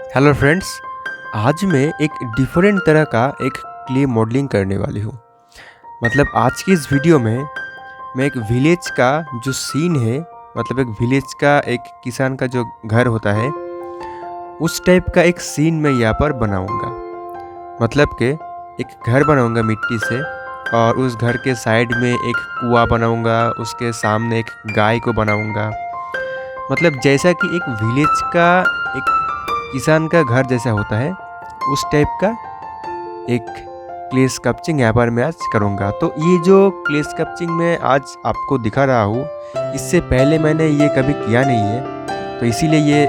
Hello friends. आज मैं एक डिफरेंट तरह का एक क्ले मॉडलिंग करने वाली हूँ। मतलब आज की इस वीडियो में मैं एक विलेज का जो सीन है, मतलब एक विलेज का एक किसान का जो घर होता है, उस टाइप का एक सीन मैं यहाँ पर बनाऊँगा। मतलब कि एक घर बनाऊँगा मिट्टी से, और उस घर के साइड में एक कुआं बनाऊँगा, उसके सामने एक गाय को बनाऊँगा। मतलब जैसा कि एक विलेज का एक किसान का घर जैसा होता है, उस टाइप का एक क्ले स्कल्पचिंग यहाँ पर मैं आज करूँगा। तो ये जो क्ले स्कल्पचिंग मैं आज आपको दिखा रहा हूँ, इससे पहले मैंने ये कभी किया नहीं है, तो इसीलिए ये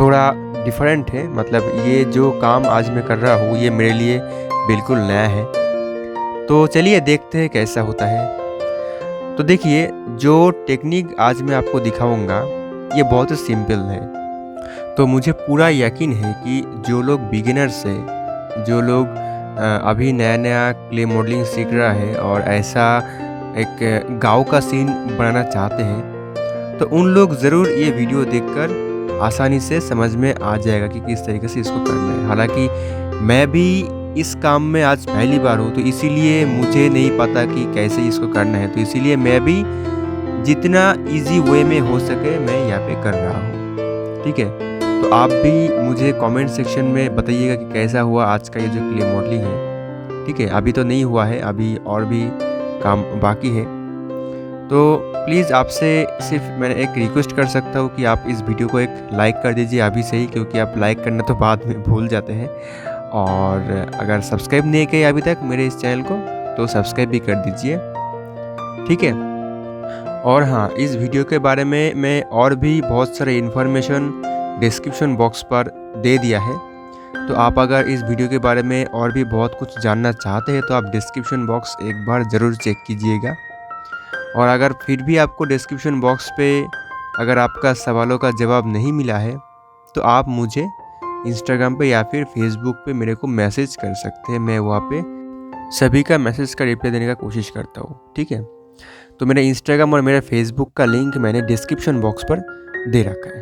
थोड़ा डिफरेंट है। मतलब ये जो काम आज मैं कर रहा हूँ, ये मेरे लिए बिल्कुल नया है। तो चलिए देखते हैं कैसा होता है। तो देखिए, जो टेक्निक आज मैं आपको दिखाऊंगा, ये बहुत ही सिंपल है। तो मुझे पूरा यकीन है कि जो लोग बिगिनर्स है, जो लोग अभी नया-नया क्ले मॉडलिंग सीख रहा है और ऐसा एक गाँव का सीन बनाना चाहते हैं, तो उन लोग ज़रूर ये वीडियो देखकर आसानी से समझ में आ जाएगा कि किस तरीके से इसको करना है। हालाँकि मैं भी इस काम में आज पहली बार हूँ, तो इसीलिए मुझे नहीं पता कि कैसे इसको करना है। तो इसीलिए मैं भी जितना ईज़ी वे में हो सके मैं यहाँ पे कर रहा हूँ। ठीक है? तो आप भी मुझे कमेंट सेक्शन में बताइएगा कि कैसा हुआ आज का ये जो क्ले मॉडलिंग है। ठीक है? अभी तो नहीं हुआ है, अभी और भी काम बाकी है। तो प्लीज़ आपसे सिर्फ़ मैं एक रिक्वेस्ट कर सकता हूँ कि आप इस वीडियो को एक लाइक कर दीजिए अभी से ही, क्योंकि आप लाइक करना तो बाद में भूल जाते हैं। और अगर सब्सक्राइब नहीं किया अभी तक मेरे इस चैनल को, तो सब्सक्राइब भी कर दीजिए। ठीक है? और हाँ, इस वीडियो के बारे में मैं और भी बहुत सारे इन्फॉर्मेशन डिस्क्रिप्शन बॉक्स पर दे दिया है। तो आप अगर इस वीडियो के बारे में और भी बहुत कुछ जानना चाहते हैं, तो आप डिस्क्रिप्शन बॉक्स एक बार ज़रूर चेक कीजिएगा। और अगर फिर भी आपको डिस्क्रिप्शन बॉक्स पे अगर आपका सवालों का जवाब नहीं मिला है, तो आप मुझे इंस्टाग्राम पे या फिर फेसबुक पे मेरे को मैसेज कर सकते हैं। मैं वहाँ पे सभी का मैसेज का रिप्लाई देने का कोशिश करता हूँ। ठीक है? तो मेरे इंस्टाग्राम और मेरे फेसबुक का लिंक मैंने डिस्क्रिप्शन बॉक्स पर दे रखा है।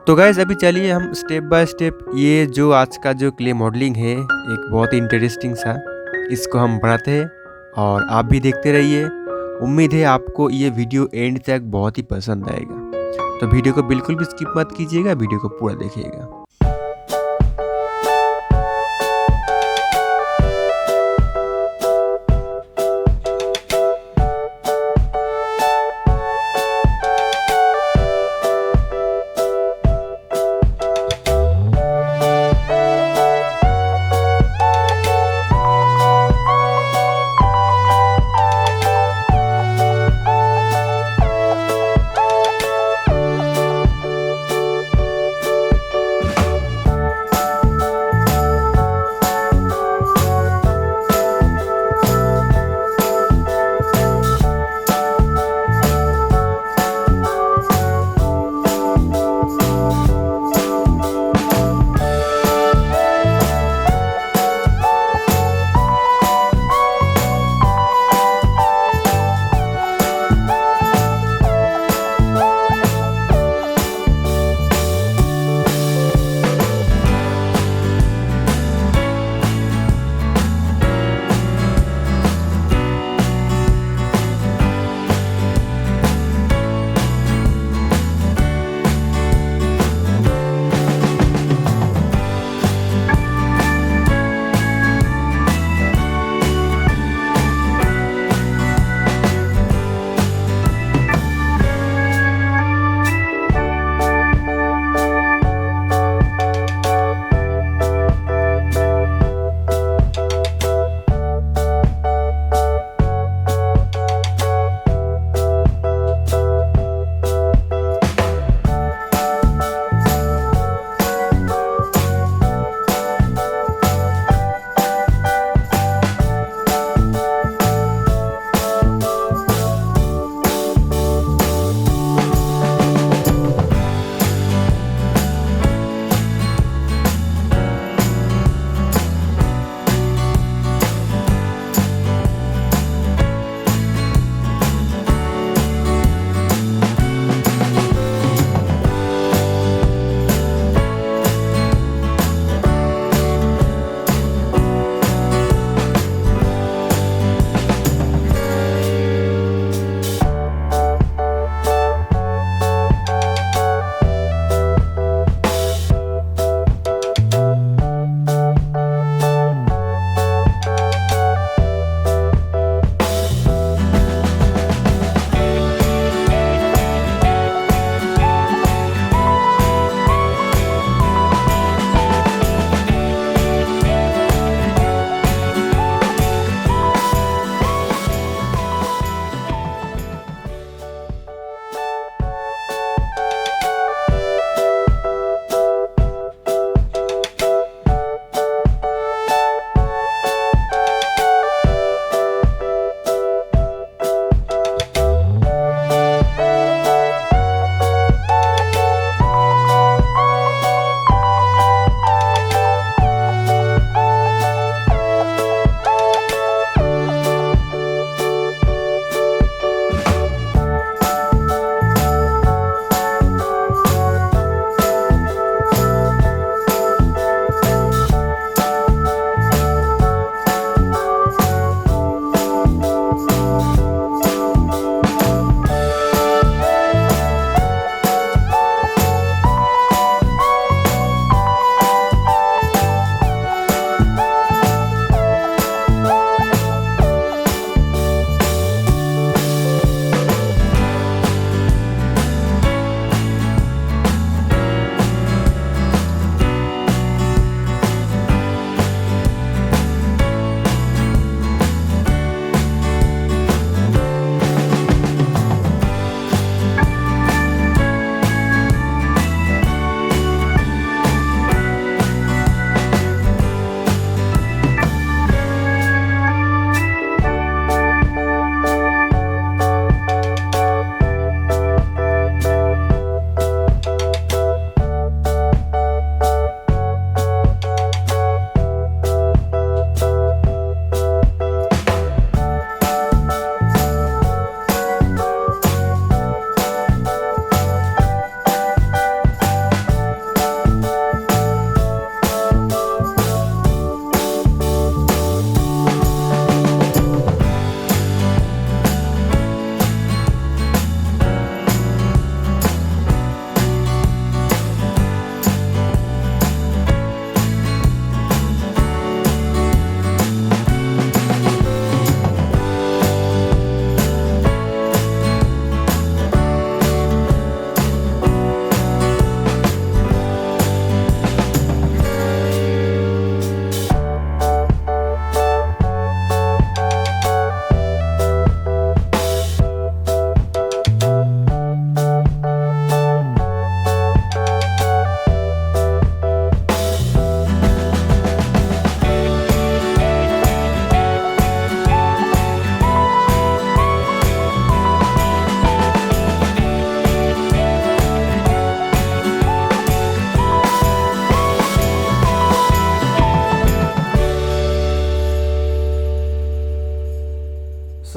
तो गाइज़, अभी चलिए हम स्टेप बाय स्टेप ये जो आज का जो क्ले मॉडलिंग है, एक बहुत ही इंटरेस्टिंग सा, इसको हम बनाते हैं और आप भी देखते रहिए। उम्मीद है आपको ये वीडियो एंड तक बहुत ही पसंद आएगा। तो वीडियो को बिल्कुल भी स्किप मत कीजिएगा, वीडियो को पूरा देखिएगा।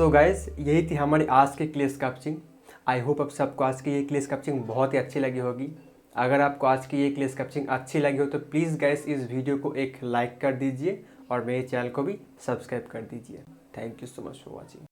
सो गाइस, यही थी हमारी आज की क्ले स्कल्पचिंग। आई होप अब सबको आज की ये क्ले स्कल्पचिंग बहुत ही अच्छी लगी होगी। अगर आपको आज की ये क्ले स्कल्पचिंग अच्छी लगी हो तो प्लीज़ गाइस इस वीडियो को एक लाइक कर दीजिए और मेरे चैनल को भी सब्सक्राइब कर दीजिए। Thank you so much for watching.